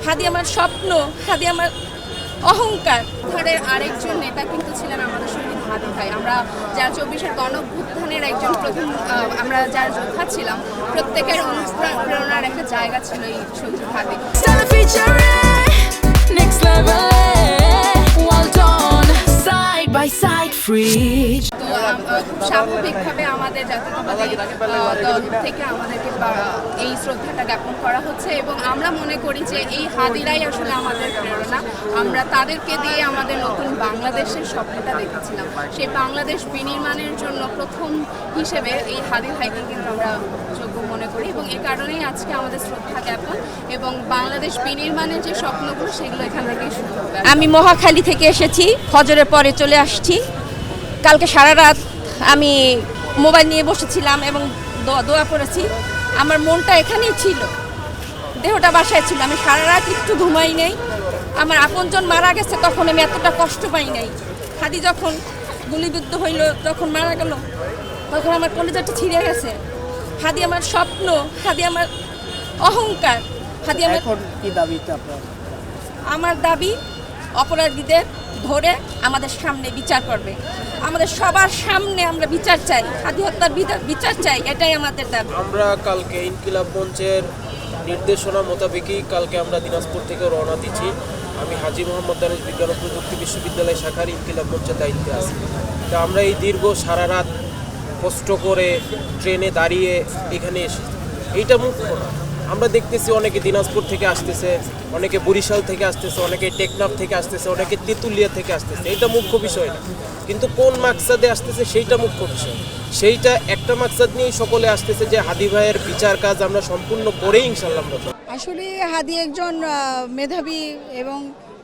হাদি আমার স্বপ্ন, হাদি আমার অহংকার। ধারের আরেকজন নেতা কিন্তু ছিলেন আমাদের শহীদ হাদি ভাই। আমরা যারা 24-এর গণঅভ্যুত্থানের একজন প্রথম আমরা যারা যোদ্ধা ছিলাম, প্রত্যেকের অনুপ্রেরণার একটা জায়গা ছিল এই শহীদ হাদি। তো স্বাভাবিকভাবে আমাদের জাতীয়তাবাদী দল থেকে আমাদেরকে এই শ্রদ্ধাটা জ্ঞাপন করা হচ্ছে এবং আমরা মনে করি যে এই হাদিরাই আসলে আমাদের প্রেরণা। আমরা তাদেরকে দিয়ে আমাদের নতুন বাংলাদেশের স্বপ্নটা দেখেছিলাম। সেই বাংলাদেশ বিনির্মাণের জন্য প্রথম হিসেবে এই হাদি ভাইকে কিন্তু আমরা যোগ্য মনে করি এবং এই কারণেই আজকে আমাদের শ্রদ্ধা জ্ঞাপন এবং বাংলাদেশ বিনির্মাণের যে স্বপ্নগুলো সেগুলো এখান থেকেই শুরু হবে। আমি মহাখালী থেকে এসেছি, ফজরের পরে চলে আসছি। কালকে সারা রাত আমি মোবাইল নিয়ে বসেছিলাম এবং দোয়া করেছি। আমার মনটা এখানেই ছিল, দেহটা বাসায় ছিল। আমি সারা রাত একটু ঘুমাই নাই। আমার আপনজন মারা গেছে তখন আমি এতটা কষ্ট পাই নাই। হাদি যখন গুলিবিদ্ধ হইল, যখন মারা গেল, তখন আমার কলিজাটা ছিঁড়ে গেছে। হাদি আমার স্বপ্ন, হাদি আমার অহংকার, হাদি আমার। এখন কি দাবিটা আপনার? আমার দাবি অপরাধীদের ধরে আমাদের সামনে বিচার করবে। আমাদের সবার সামনে আমরা বিচার চাই, হাদি হত্যার বিচার চাই, এটাই আমাদের দাবি। আমরা কালকে ইনকিলাব মঞ্চের নির্দেশনা মোতাবেকই কালকে আমরা দিনাজপুর থেকে রওনা দিচ্ছি। আমি হাজী মোহাম্মদ দানিশ বিজ্ঞান ও প্রযুক্তি বিশ্ববিদ্যালয় শাখার ইনকিলাব মঞ্চের দায়িত্বে আছি। তা আমরা এই দীর্ঘ সারা রাত কষ্ট করে ট্রেনে দাঁড়িয়ে এখানে এসেছি, এইটা মুখ্য না। আমরা দেখতেছি অনেকে দিনাজপুর থেকে আসতেছে, অনেকে বরিশাল থেকে আসতেছে, অনেকে টেকনাফ থেকে আসতেছে, অনেকে তেঁতুলিয়া থেকে আসতেছে। এটা মুখ্য বিষয় না, কিন্তু কোন মাকসাদে আসতেছে সেইটা মুখ্য বিষয়। সেইটা একটা মাকসাদ নিয়েই সকলে আসতেছে যে হাদি ভাইয়ের বিচার কাজ আমরা সম্পূর্ণ করেই ইনশাল্লাহ। আসলে হাদি একজন মেধাবী এবং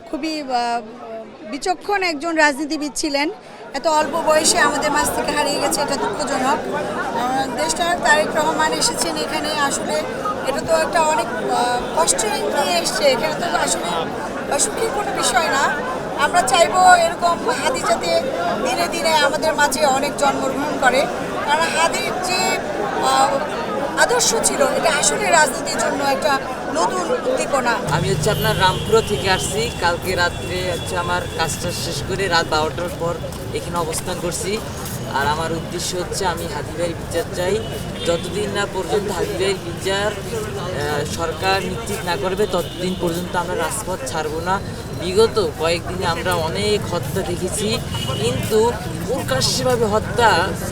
খুবই বিচক্ষণ একজন রাজনীতিবিদ ছিলেন। এত অল্প বয়সে আমাদের মাঝ থেকে হারিয়ে গেছে, এটা দুঃখজনক। দেশনায়ক তারেক রহমান এসেছেন এখানে, আসলে এটা তো একটা অনেক কষ্ট নিয়ে এসছে। এখানে তো আসলে সুখের কোনো বিষয় না। আমরা চাইবো এরকম হাদি যাতে ধীরে ধীরে আমাদের মাঝে অনেক জন্মগ্রহণ করে, কারণ হাদির যে আদর্শ ছিল এটা আসলে রাজনীতির জন্য একটা নতুন উদ্দীপনা। আমি আপনার রামপুর থেকে আসছি। কালকে রাত্রে আমার কাজটা শেষ করে রাত 12টার পর এখানে অবস্থান করছি। আর আমার উদ্দেশ্য আমি হাদি ভাইয়ের বিচার চাই। যতদিন না পর্যন্ত হাদি ভাইয়ের বিচার সরকার নিশ্চিত না করবে ততদিন পর্যন্ত আমরা রাজপথ ছাড়বো না। বিগত কয়েকদিনে আমরা অনেক হত্যা দেখেছি, কিন্তু প্রকাশ্যভাবে হত্যা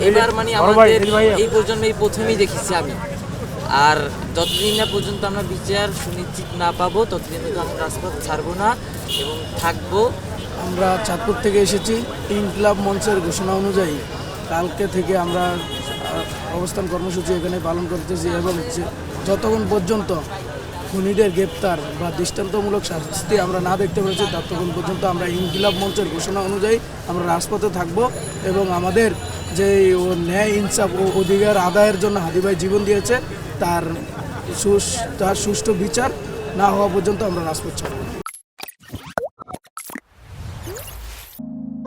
এবার আমাদের এই প্রজন্মে প্রথমেই দেখেছি আমি। আর যতদিন না পর্যন্ত আমরা বিচার সুনিশ্চিত না পাবো ততদিন পর্যন্ত আমরা রাজপথ ছাড়বো না এবং থাকবো। আমরা চাঁদপুর থেকে এসেছি। ইনকিলাব মঞ্চের ঘোষণা অনুযায়ী কালকে থেকে আমরা অবস্থান কর্মসূচি এখানে পালন করতেছি এবং যতক্ষণ পর্যন্ত খুনিদের গ্রেপ্তার বা দৃষ্টান্তমূলক শাস্তি আমরা না দেখতে পেরেছি ততক্ষণ পর্যন্ত আমরা ইনকিলাব মঞ্চের ঘোষণা অনুযায়ী আমরা রাজপথে থাকব এবং আমাদের যে ন্যায় ইনসাফ ও অধিকার আদায়ের জন্য হাদি ভাই জীবন দিয়েছে তার সুষ্ঠু বিচার না হওয়া পর্যন্ত আমরা রাজপথ ছাড়ব।